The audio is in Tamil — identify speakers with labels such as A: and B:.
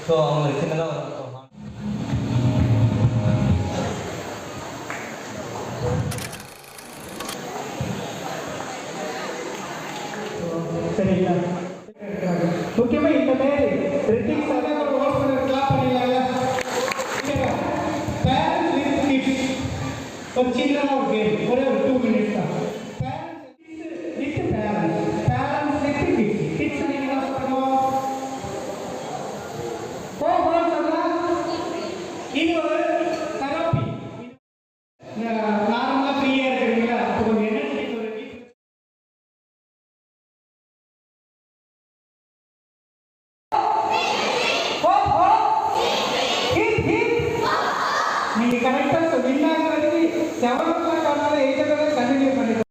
A: ஸோ அவங்களுக்கு சின்னதாக
B: சரிங்களா? முக்கியமா இந்த மாதிரி ரிட்டிக்ஸ் அதான் ஒரு ஹாஸ்பிட்டல் கிளாப் பண்ணிடலாம்ல. பேரண்ட்ஸ் வித் கிட்ஸ் ஒரு சின்னதாக ஒரு கேம், ஒரே ஒரு 2 minutes தான். Parents with parents with kids. Kids நீங்க என்ன சொல்லணும்? இது ஒரு தெரப்பி. நார்மலா ஃப்ரீயா இருக்கிறீங்களா? அப்போ கொஞ்சம் எனர்ஜெட்டிக் ஒரு நீங்க கரெக்டா சொன்னாங்கிறது 7 o'clock ஆனாலும் 8 o'clock கண்டினியூ பண்ணிட்டு